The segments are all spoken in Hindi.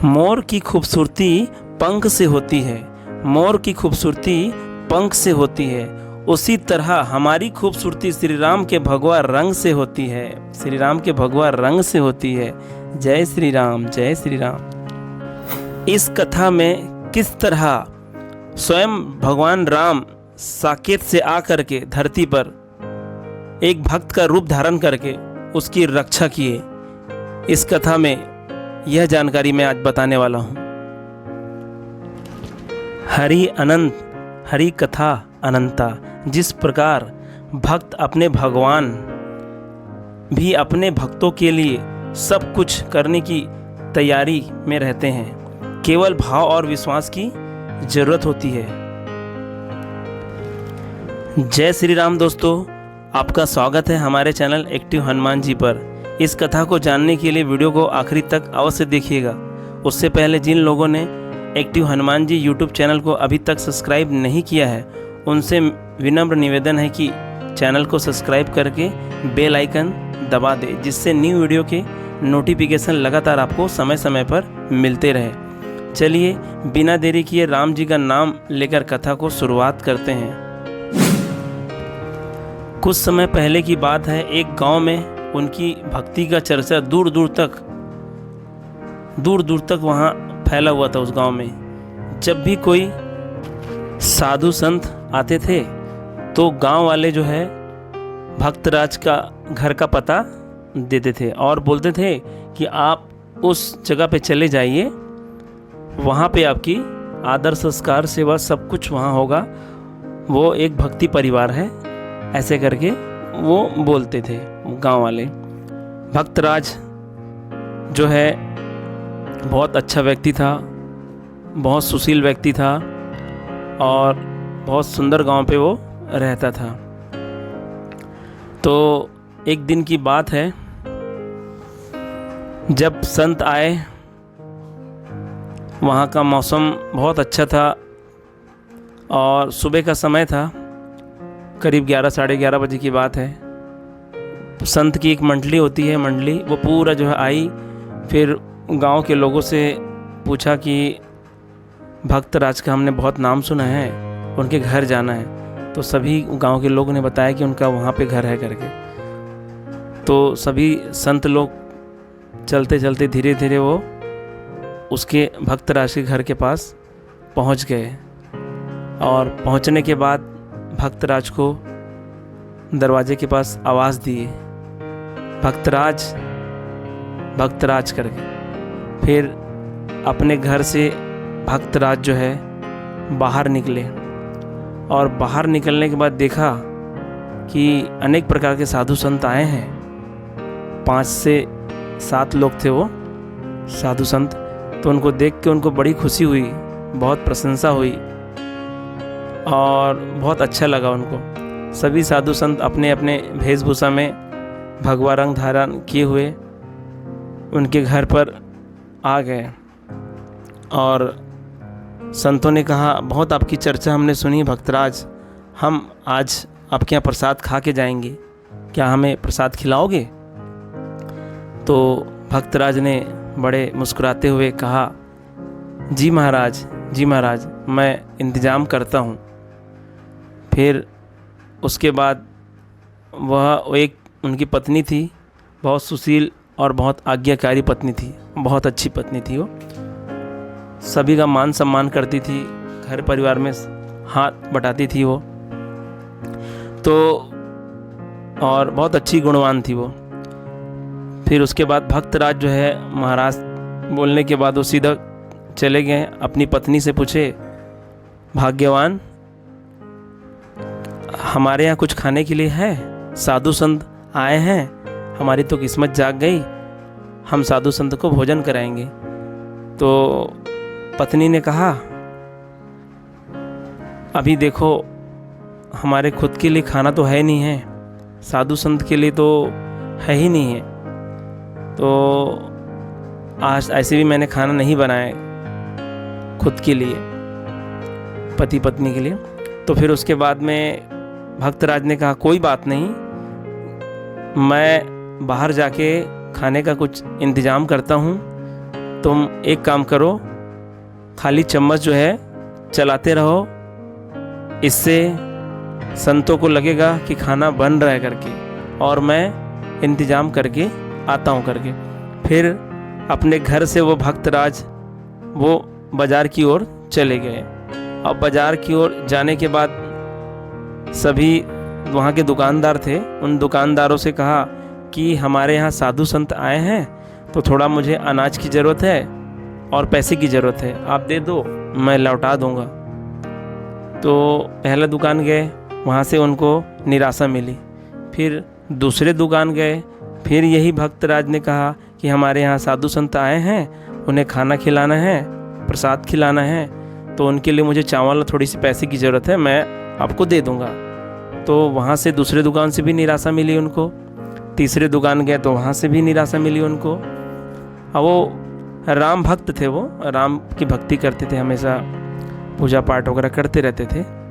मोर की खूबसूरती पंख से होती है, मोर की खूबसूरती पंख से होती है, उसी तरह हमारी खूबसूरती श्री राम के भगवा रंग से होती है, श्री राम के भगवा रंग से होती है। जय श्री राम, जय श्री राम। इस कथा में किस तरह स्वयं भगवान राम साकेत से आकर के धरती पर एक भक्त का रूप धारण करके उसकी रक्षा किए, इस कथा में यह जानकारी मैं आज बताने वाला हूँ। हरि अनंत, हरि कथा अनंता। जिस प्रकार भक्त अपने भगवान भी अपने भक्तों के लिए सब कुछ करने की तैयारी में रहते हैं, केवल भाव और विश्वास की जरूरत होती है। जय श्री राम दोस्तों, आपका स्वागत है हमारे चैनल एक्टिव हनुमान जी पर। इस कथा को जानने के लिए वीडियो को आखिरी तक अवश्य देखिएगा। उससे पहले जिन लोगों ने active Hanuman ji YouTube channel को अभी तक सब्सक्राइब नहीं किया है, उनसे विनम्र निवेदन है कि चैनल को सब्सक्राइब करके बेल आइकन दबा दें, जिससे न्यू वीडियो के नोटिफिकेशन लगातार आपको समय समय पर मिलते रहे। चलिए बिना देरी किए राम जी का नाम लेकर कथा को शुरुआत करते हैं। कुछ समय पहले की बात है, एक गांव में उनकी भक्ति का चर्चा दूर दूर तक वहाँ फैला हुआ था। उस गांव में जब भी कोई साधु संत आते थे तो गांव वाले जो है भक्तराज का घर का पता देते थे और बोलते थे कि आप उस जगह पे चले जाइए, वहाँ पे आपकी आदर संस्कार सेवा सब कुछ वहाँ होगा, वो एक भक्ति परिवार है, ऐसे करके वो बोलते थे गांव वाले। भक्तराज जो है बहुत अच्छा व्यक्ति था, बहुत सुशील व्यक्ति था और बहुत सुंदर गांव पे वो रहता था। तो एक दिन की बात है, जब संत आए, वहाँ का मौसम बहुत अच्छा था और सुबह का समय था, करीब 11 साढ़े 11 बजे की बात है। संत की एक मंडली होती है, मंडली वो पूरा जो है आई, फिर गांव के लोगों से पूछा कि भक्तराज का हमने बहुत नाम सुना है, उनके घर जाना है। तो सभी गांव के लोगों ने बताया कि उनका वहाँ पे घर है करके। तो सभी संत लोग चलते चलते धीरे धीरे वो उसके भक्तराज के घर के पास पहुँच गए और पहुँचने के बाद भक्तराज को दरवाजे के पास आवाज़ दिए, भक्तराज भक्तराज करके। फिर अपने घर से भक्तराज जो है बाहर निकले और बाहर निकलने के बाद देखा कि अनेक प्रकार के साधु संत आए हैं। 5 से 7 लोग थे वो साधु संत। तो उनको देख के उनको बड़ी खुशी हुई, बहुत प्रशंसा हुई और बहुत अच्छा लगा उनको। सभी साधु संत अपने अपने वेशभूषा में भगवा रंग धारण किए हुए उनके घर पर आ गए और संतों ने कहा, बहुत आपकी चर्चा हमने सुनी भक्तराज, हम आज आपके यहाँ प्रसाद खा के जाएंगे, क्या हमें प्रसाद खिलाओगे? तो भक्तराज ने बड़े मुस्कुराते हुए कहा, जी महाराज, जी महाराज, मैं इंतज़ाम करता हूँ। फिर उसके बाद वह एक उनकी पत्नी थी, बहुत सुशील और बहुत आज्ञाकारी पत्नी थी, बहुत अच्छी पत्नी थी वो, सभी का मान सम्मान करती थी, घर परिवार में हाथ बटाती थी वो तो, और बहुत अच्छी गुणवान थी वो। फिर उसके बाद भक्तराज जो है महाराज बोलने के बाद वो सीधा चले गए। अपनी पत्नी से पूछे, भाग्यवान, हमारे यहाँ कुछ खाने के लिए है? साधु संत आए हैं, हमारी तो किस्मत जाग गई, हम साधु संत को भोजन कराएंगे। तो पत्नी ने कहा, अभी देखो हमारे खुद के लिए खाना तो है नहीं है, साधु संत के लिए तो है ही नहीं है, तो आज ऐसे भी मैंने खाना नहीं बनाया खुद के लिए, पति पत्नी के लिए। तो फिर उसके बाद में भक्तराज ने कहा, कोई बात नहीं, मैं बाहर जाके खाने का कुछ इंतज़ाम करता हूँ, तुम एक काम करो, खाली चम्मच जो है चलाते रहो, इससे संतों को लगेगा कि खाना बन रहा है करके, और मैं इंतज़ाम करके आता हूँ करके। फिर अपने घर से वो भक्तराज वो बाज़ार की ओर चले गए। अब बाज़ार की ओर जाने के बाद सभी वहाँ के दुकानदार थे, उन दुकानदारों से कहा कि हमारे यहाँ साधु संत आए हैं, तो थोड़ा मुझे अनाज की ज़रूरत है और पैसे की ज़रूरत है, आप दे दो, मैं लौटा दूँगा। तो पहला दुकान गए, वहाँ से उनको निराशा मिली। फिर दूसरे दुकान गए, फिर यही भक्तराज ने कहा कि हमारे यहाँ साधु संत आए हैं, उन्हें खाना खिलाना है, प्रसाद खिलाना है, तो उनके लिए मुझे चावल और थोड़ी सी पैसे की ज़रूरत है, मैं आपको दे दूँगा। तो वहाँ से दूसरे दुकान से भी निराशा मिली उनको। तीसरे दुकान गए तो वहाँ से भी निराशा मिली उनको। अब वो राम भक्त थे, वो राम की भक्ति करते थे, हमेशा पूजा पाठ वगैरह करते रहते थे।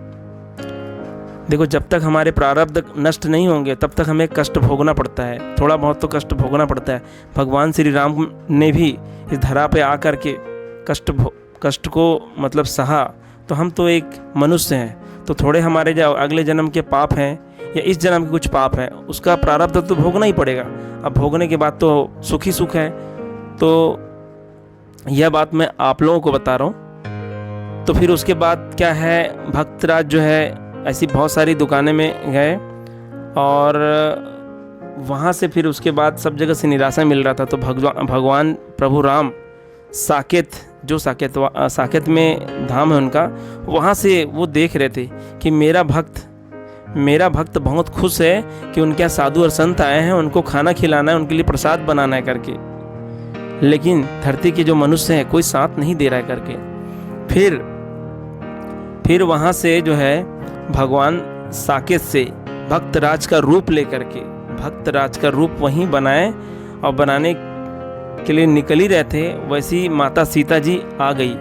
देखो, जब तक हमारे प्रारब्ध नष्ट नहीं होंगे तब तक हमें कष्ट भोगना पड़ता है, थोड़ा बहुत तो कष्ट भोगना पड़ता है। भगवान श्री राम ने भी इस धरा पे आकर के कष्ट को मतलब सहा, तो हम तो एक मनुष्य हैं, तो थोड़े हमारे जो अगले जन्म के पाप हैं या इस जन्म के कुछ पाप हैं, उसका प्रारब्ध तो भोगना ही पड़ेगा। अब भोगने के बाद तो सुख ही सुख है। तो यह बात मैं आप लोगों को बता रहा हूँ। तो फिर उसके बाद क्या है, भक्तराज जो है ऐसी बहुत सारी दुकानें में गए, और वहाँ से फिर उसके बाद सब जगह से निराशा मिल रहा था। तो भगवान प्रभु राम साकेत में धाम है उनका, वहाँ से वो देख रहे थे कि मेरा भक्त बहुत खुश है कि उनके यहाँ साधु और संत आए हैं, उनको खाना खिलाना है, उनके लिए प्रसाद बनाना है करके, लेकिन धरती के जो मनुष्य हैं कोई साथ नहीं दे रहा है करके। फिर वहाँ से जो है भगवान साकेत से भक्तराज का रूप लेकर के, भक्तराज का रूप वहीं बनाए, और बनाने के लिए निकल ही रहे थे, वैसी माता सीता जी आ गई।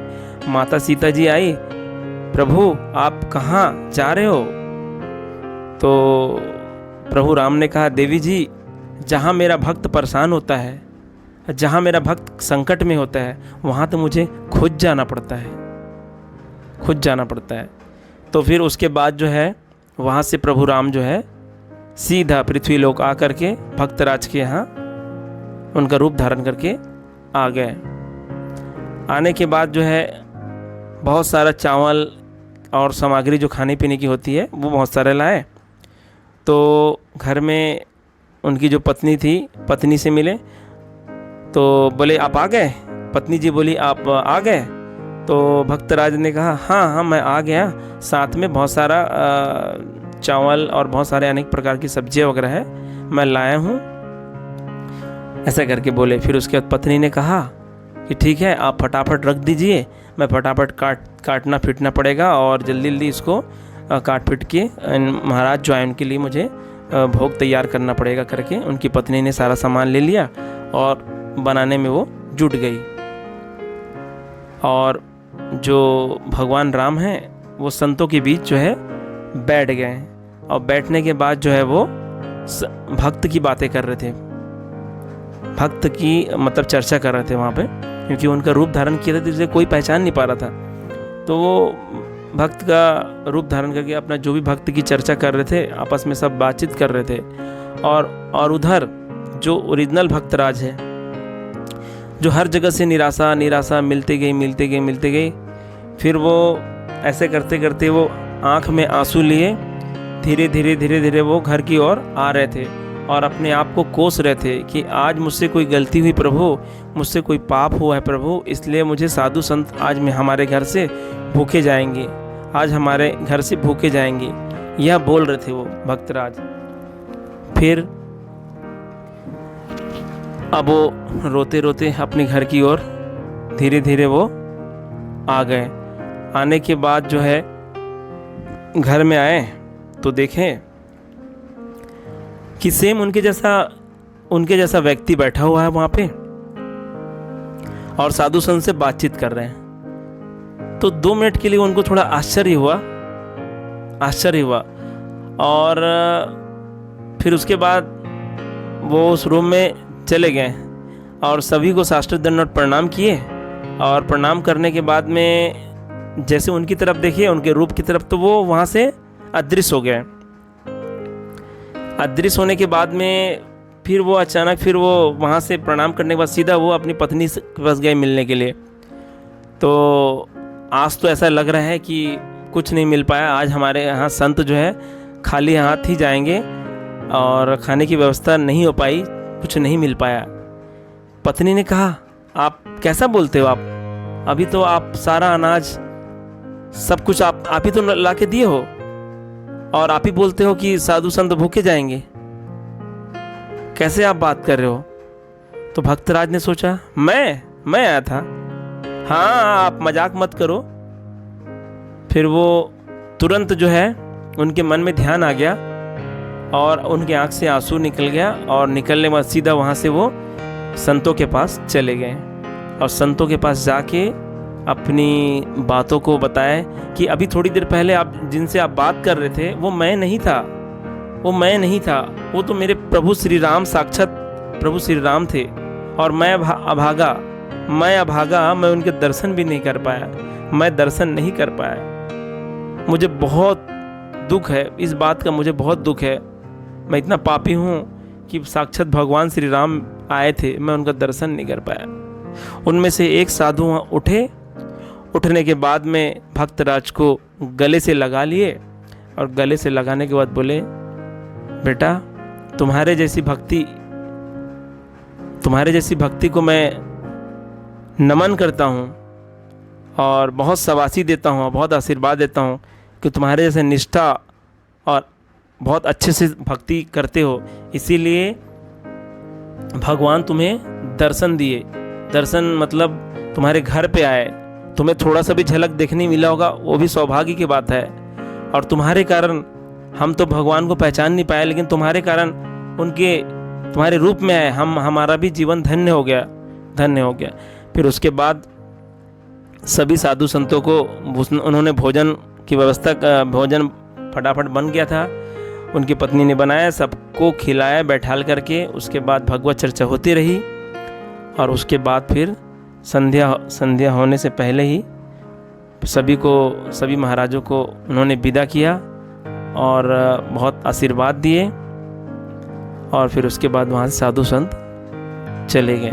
माता सीता जी आई, प्रभु आप कहाँ जा रहे हो? तो प्रभु राम ने कहा, देवी जी, जहाँ मेरा भक्त परेशान होता है, जहाँ मेरा भक्त संकट में होता है, वहाँ तो मुझे खुद जाना पड़ता है। तो फिर उसके बाद जो है वहाँ से प्रभु राम जो है सीधा पृथ्वी लोक आकर के भक्तराज के यहाँ उनका रूप धारण करके आ गए। आने के बाद जो है बहुत सारा चावल और सामग्री जो खाने पीने की होती है वो बहुत सारे लाए। तो घर में उनकी जो पत्नी थी, पत्नी से मिले, तो बोले आप आ गए? पत्नी जी बोली आप आ गए? तो भक्तराज ने कहा हाँ मैं आ गया, साथ में बहुत सारा चावल और बहुत सारे अनेक प्रकार की सब्जियां वगैरह है, मैं लाया हूँ, ऐसा करके बोले। फिर उसके बाद पत्नी ने कहा कि ठीक है, आप फटाफट रख दीजिए, मैं फटाफट काटना फिटना पड़ेगा, और जल्दी इसको काट फिट के महाराज जो आए उनके लिए मुझे भोग तैयार करना पड़ेगा करके उनकी पत्नी ने सारा सामान ले लिया और बनाने में वो जुट गई। और जो भगवान राम हैं वो संतों के बीच जो है बैठ गए, और बैठने के बाद जो है वो भक्त की बातें कर रहे थे, भक्त की मतलब चर्चा कर रहे थे वहाँ पे, क्योंकि उनका रूप धारण किया था जिसे कोई पहचान नहीं पा रहा था। तो वो भक्त का रूप धारण करके अपना जो भी भक्त की चर्चा कर रहे थे, आपस में सब बातचीत कर रहे थे। और उधर जो ओरिजिनल भक्तराज है, जो हर जगह से निराशा मिलते गई, फिर वो ऐसे करते करते वो आँख में आंसू लिए धीरे धीरे वो घर की ओर आ रहे थे, और अपने आप को कोस रहे थे कि आज मुझसे कोई गलती हुई प्रभु, मुझसे कोई पाप हुआ है प्रभु, इसलिए मुझे साधु संत आज में हमारे घर से भूखे जाएंगे, आज हमारे घर से भूखे जाएंगे, यह बोल रहे थे वो भक्तराज। फिर अब वो रोते रोते अपने घर की ओर धीरे धीरे वो आ गए। आने के बाद जो है घर में आए तो देखें कि सेम उनके जैसा व्यक्ति बैठा हुआ है वहाँ पे, और साधु संत से बातचीत कर रहे हैं। तो 2 मिनट के लिए उनको थोड़ा आश्चर्य हुआ, और फिर उसके बाद वो उस रूम में चले गए, और सभी को साष्टांग दंडवत प्रणाम किए। और प्रणाम करने के बाद में जैसे उनकी तरफ देखिए, उनके रूप की तरफ, तो वो वहाँ से अदृश्य हो गए। अदृश्य होने के बाद में फिर वो अचानक फिर वो वहाँ से प्रणाम करने के बाद सीधा वो अपनी पत्नी के पास गए मिलने के लिए। तो आज तो ऐसा लग रहा है कि कुछ नहीं मिल पाया, आज हमारे यहाँ संत जो है खाली हाथ ही जाएंगे और खाने की व्यवस्था नहीं हो पाई, कुछ नहीं मिल पाया। पत्नी ने कहा, आप कैसा बोलते हो, आप अभी तो आप सारा अनाज सब कुछ आप ही तो ला के दिए हो, और आप ही बोलते हो कि साधु संत भूखे जाएंगे, कैसे आप बात कर रहे हो। तो भक्तराज ने सोचा, मैं आया था, हाँ आप मजाक मत करो। फिर वो तुरंत जो है उनके मन में ध्यान आ गया और उनके आँख से आंसू निकल गया, और निकलने के बाद सीधा वहाँ से वो संतों के पास चले गए और संतों के पास जाके अपनी बातों को बताया कि अभी थोड़ी देर पहले आप जिनसे आप बात कर रहे थे वो मैं नहीं था, वो तो मेरे प्रभु श्री राम, साक्षात प्रभु श्री राम थे, और मैं अभागा, मैं उनके दर्शन भी नहीं कर पाया, मैं दर्शन नहीं कर पाया। मुझे बहुत दुख है, इस बात का मुझे बहुत दुख है। मैं इतना पापी हूँ कि साक्षात भगवान श्री राम आए थे, मैं उनका दर्शन नहीं कर पाया। उनमें से एक साधु वहाँ उठने के बाद में भक्तराज को गले से लगा लिए, और गले से लगाने के बाद बोले, बेटा तुम्हारे जैसी भक्ति को मैं नमन करता हूँ और बहुत शाबाशी देता हूँ, बहुत आशीर्वाद देता हूँ कि तुम्हारे जैसे निष्ठा और बहुत अच्छे से भक्ति करते हो, इसीलिए भगवान तुम्हें दर्शन दिए। दर्शन मतलब तुम्हारे घर पे आए, तुम्हें थोड़ा सा भी झलक देखने मिला होगा, वो भी सौभाग्य की बात है। और तुम्हारे कारण हम तो भगवान को पहचान नहीं पाए, लेकिन तुम्हारे कारण तुम्हारे रूप में आए, हमारा भी जीवन धन्य हो गया। फिर उसके बाद सभी साधु संतों को उन्होंने भोजन की व्यवस्था, भोजन फटाफट बन गया था, उनकी पत्नी ने बनाया, सबको खिलाया बैठाल करके। उसके बाद भगवत चर्चा होती रही, और उसके बाद फिर संध्या होने से पहले ही सभी महाराजों को उन्होंने विदा किया और बहुत आशीर्वाद दिए, और फिर उसके बाद वहाँ से साधु संत चले गए।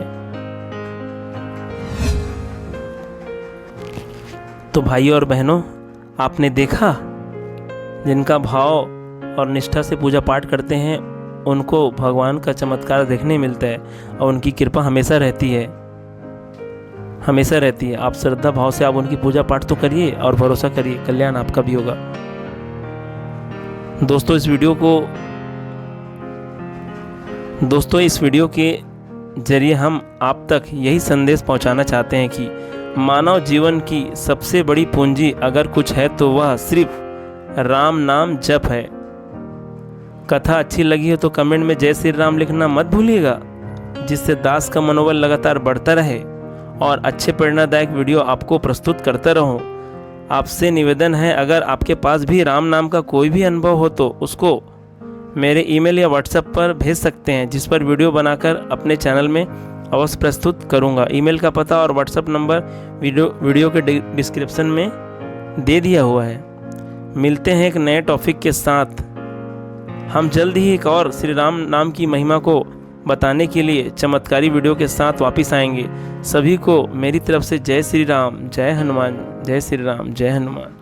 तो भाइयों और बहनों, आपने देखा, जिनका भाव और निष्ठा से पूजा पाठ करते हैं उनको भगवान का चमत्कार देखने मिलता है, और उनकी कृपा हमेशा रहती है। आप श्रद्धा भाव से आप उनकी पूजा पाठ तो करिए और भरोसा करिए, कल्याण आपका भी होगा। दोस्तों इस वीडियो के जरिए हम आप तक यही संदेश पहुंचाना चाहते हैं कि मानव जीवन की सबसे बड़ी पूंजी अगर कुछ है तो वह सिर्फ राम नाम जप है। कथा अच्छी लगी हो तो कमेंट में जय श्री राम लिखना मत भूलिएगा, जिससे दास का मनोबल लगातार बढ़ता रहे और अच्छे प्रेरणादायक वीडियो आपको प्रस्तुत करता रहूं। आपसे निवेदन है, अगर आपके पास भी राम नाम का कोई भी अनुभव हो तो उसको मेरे ईमेल या व्हाट्सएप पर भेज सकते हैं, जिस पर वीडियो बनाकर अपने चैनल में अवश्य प्रस्तुत करूंगा। ईमेल का पता और व्हाट्सएप नंबर वीडियो के डिस्क्रिप्शन में दे दिया हुआ है। मिलते हैं एक नए टॉपिक के साथ। हम जल्द ही एक और श्री राम नाम की महिमा को बताने के लिए चमत्कारी वीडियो के साथ वापस आएंगे। सभी को मेरी तरफ से जय श्री राम, जय हनुमान, जय श्री राम, जय हनुमान।